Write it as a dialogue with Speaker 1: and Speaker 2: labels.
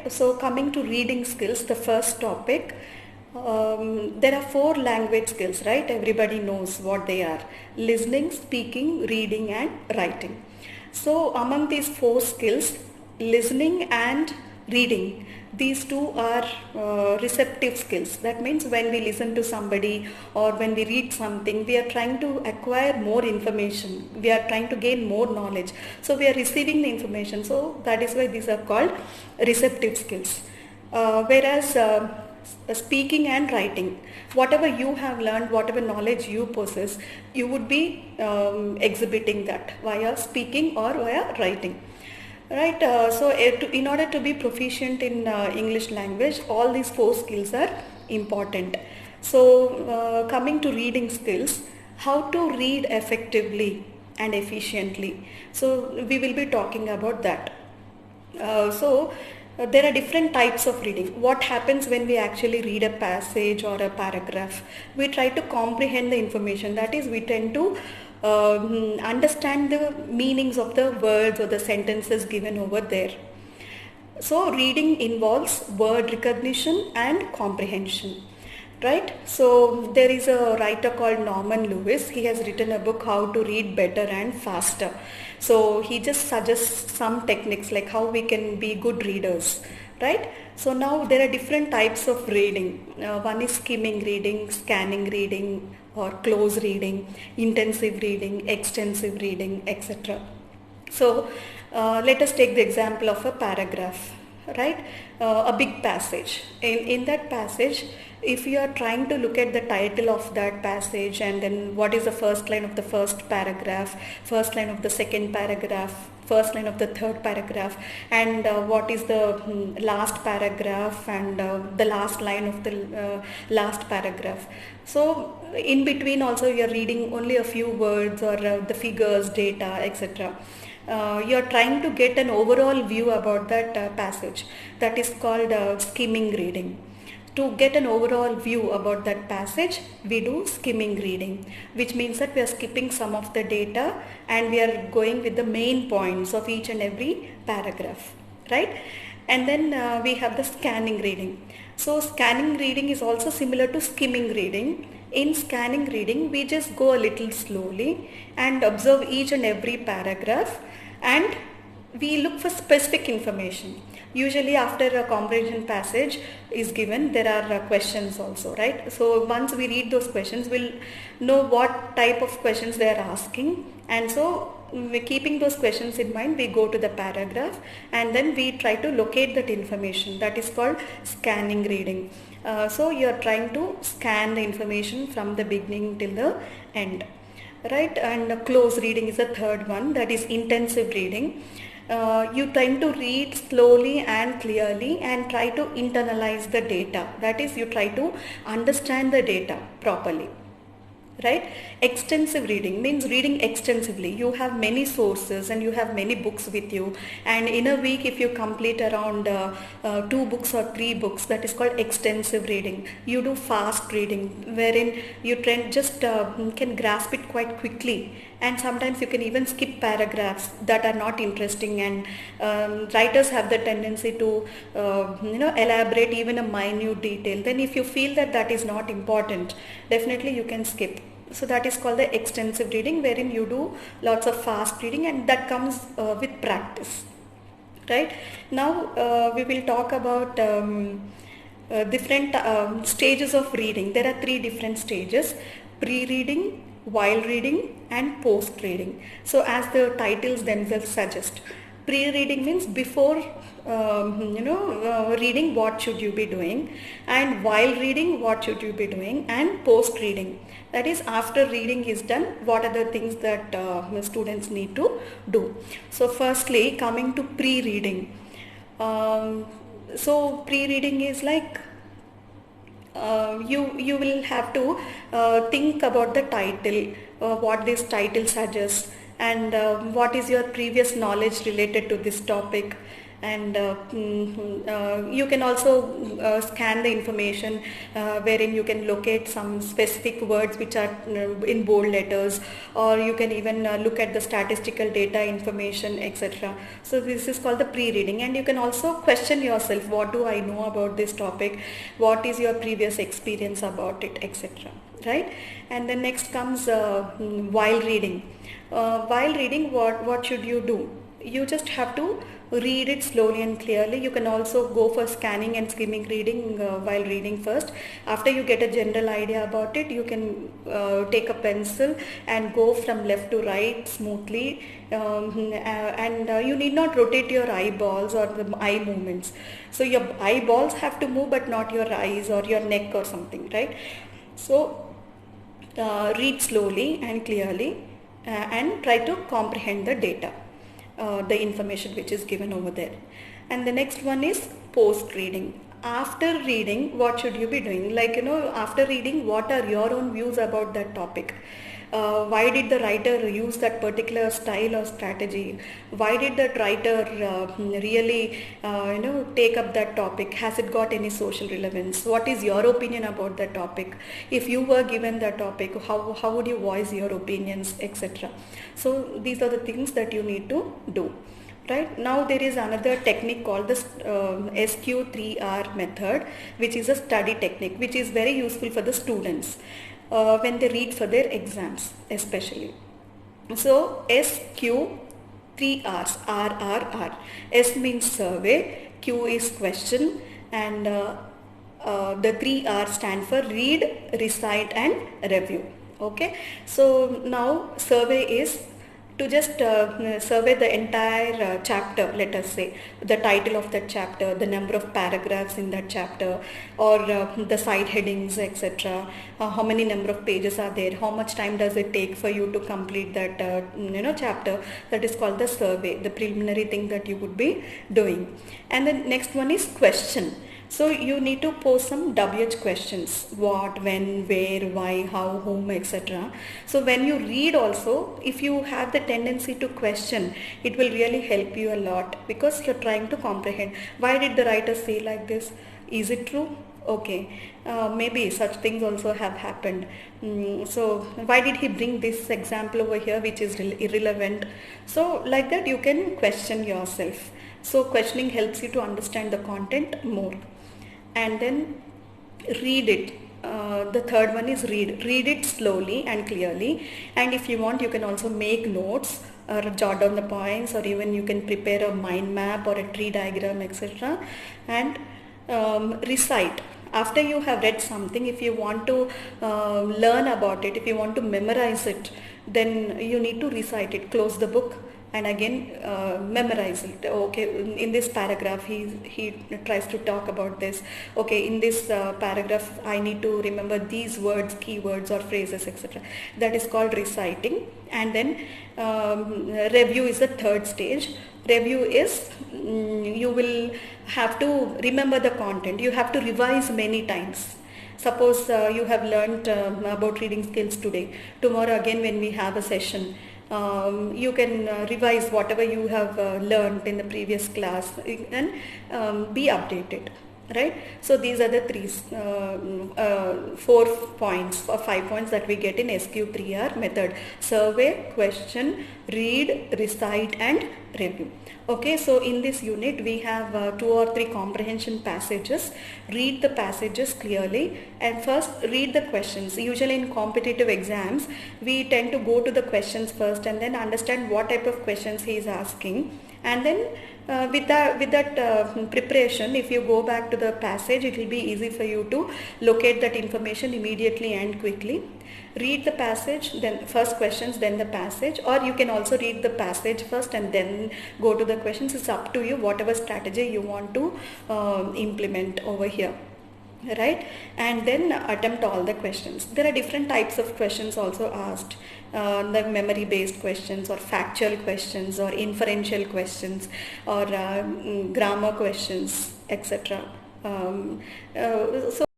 Speaker 1: So coming to reading skills, the first topic, there are four language skills, right? Everybody knows what they are: listening, speaking, reading, and writing. So among these four skills, listening and reading, these two are receptive skills. That means when we listen to somebody or when we read something, we are trying to acquire more information, we are trying to gain more knowledge, so we are receiving the information. So that is why these are called receptive skills. Whereas speaking and writing, whatever you have learned, whatever knowledge you possess, you would be exhibiting that via speaking or via writing, right? In order to be proficient in English language, all these four skills are important. So coming to reading skills, how to read effectively and efficiently, so we will be talking about that. There are different types of reading. What happens when we actually read a passage or a paragraph? We try to comprehend the information. That is, we tend to understand the meanings of the words or the sentences given over there. So reading involves word recognition and comprehension, right? So there is a writer called Norman Lewis. He has written a book, How to Read Better and Faster. So he just suggests some techniques like how we can be good readers, right? So now there are different types of reading. One is skimming reading, scanning reading, or close reading, intensive reading, extensive reading, etc. So let us take the example of a paragraph, right? A big passage. In that passage, if you are trying to look at the title of that passage and then what is the first line of the first paragraph, first line of the second paragraph, first line of the third paragraph, and what is the last paragraph and the last line of the last paragraph. So in between also you are reading only a few words or the figures, data, etc. You are trying to get an overall view about that passage. That is called skimming reading. To get an overall view about that passage, we do skimming reading, which means that we are skipping some of the data and we are going with the main points of each and every paragraph, right? And then we have the scanning reading. So scanning reading is also similar to skimming reading. In scanning reading, we just go a little slowly and observe each and every paragraph, and we look for specific information. Usually after a comprehension passage is given, there are questions also, right? So once we read those questions, we'll know what type of questions they are asking, and so keeping those questions in mind, we go to the paragraph and then we try to locate that information. That is called scanning reading. So you are trying to scan the information from the beginning till the end, right? And close reading is the third one, that is intensive reading. You tend to read slowly and clearly and try to internalize the data. That is, you try to understand the data properly, right? Extensive reading means reading extensively. You have many sources and you have many books with you, and in a week if you complete around 2 books or 3 books, that is called extensive reading. You do fast reading wherein you can grasp it quite quickly, and sometimes you can even skip paragraphs that are not interesting, and writers have the tendency to elaborate even a minute detail. Then if you feel that that is not important, definitely you can skip. So that is called the extensive reading, wherein you do lots of fast reading, and that comes with practice, right? Now we will talk about different stages of reading. There are 3 different stages: pre-reading, while reading, and post-reading. So as the titles themselves suggest, pre-reading means before reading, what should you be doing, and while reading, what should you be doing, and post-reading, that is after reading is done, what are the things that students need to do. So firstly, coming to pre-reading. So pre-reading is like you will have to think about the title, what this title suggests, and what is your previous knowledge related to this topic, and you can also scan the information wherein you can locate some specific words which are in bold letters, or you can even look at the statistical data information, etc. So this is called the pre-reading, and you can also question yourself, what do I know about this topic, what is your previous experience about it, etc. Right? And then next comes while reading. While reading, what should you do? You just have to read it slowly and clearly. You can also go for scanning and skimming reading while reading first. After you get a general idea about it, you can take a pencil and go from left to right smoothly, and you need not rotate your eyeballs or the eye movements. So your eyeballs have to move, but not your eyes or your neck or something, right? So read slowly and clearly, and try to comprehend the data, the information which is given over there. And the next one is post reading. After reading, what should you be doing? Like, after reading, what are your own views about that topic? Why did the writer use that particular style or strategy? Why did that writer really take up that topic? Has it got any social relevance? What is your opinion about that topic? If you were given that topic, how would you voice your opinions, etc. So these are the things that you need to do. Right now, there is another technique called the SQ3R method, which is a study technique, which is very useful for the students when they read for their exams especially. So SQ 3 R's, R, R, R. S means survey, Q is question, and the 3 R stand for read, recite and review. Okay, so now survey is to just survey the entire chapter, let us say the title of that chapter, the number of paragraphs in that chapter, or the side headings, etc. How many number of pages are there, how much time does it take for you to complete that chapter. That is called the survey, the preliminary thing that you would be doing. And the next one is question. So you need to pose some WH questions: what, when, where, why, how, whom, etc. So when you read also, if you have the tendency to question, it will really help you a lot, because you're trying to comprehend. Why did the writer say like this? Is it true? Okay, maybe such things also have happened. So why did he bring this example over here which is irrelevant? So like that you can question yourself. So questioning helps you to understand the content more. And then read it. The third one is read it slowly and clearly, and if you want, you can also make notes or jot down the points, or even you can prepare a mind map or a tree diagram, etc. And recite. After you have read something, if you want to learn about it, if you want to memorize it, then you need to recite it. Close the book and again memorize it. Okay, in this paragraph he tries to talk about this. Okay, in this paragraph I need to remember these words, keywords or phrases, etc. That is called reciting. And then review is the third stage. Review is you will have to remember the content. You have to revise many times. Suppose you have learnt about reading skills today. Tomorrow again when we have a session, you can revise whatever you have learned in the previous class and be updated. Right? So these are the 4 points or 5 points that we get in SQ3R method: survey, question, read, recite and review. Okay, so in this unit we have 2 or 3 comprehension passages. Read the passages clearly and first read the questions. Usually in competitive exams we tend to go to the questions first and then understand what type of questions he is asking, and then with that preparation, if you go back to the passage, it will be easy for you to locate that information immediately and quickly. Read the passage, then first questions, then the passage, or you can also read the passage first and then go to the questions. It's up to you, whatever strategy you want to implement over here. Right? And then attempt all the questions. There are different types of questions also asked, the memory based questions or factual questions or inferential questions or grammar questions, etc. So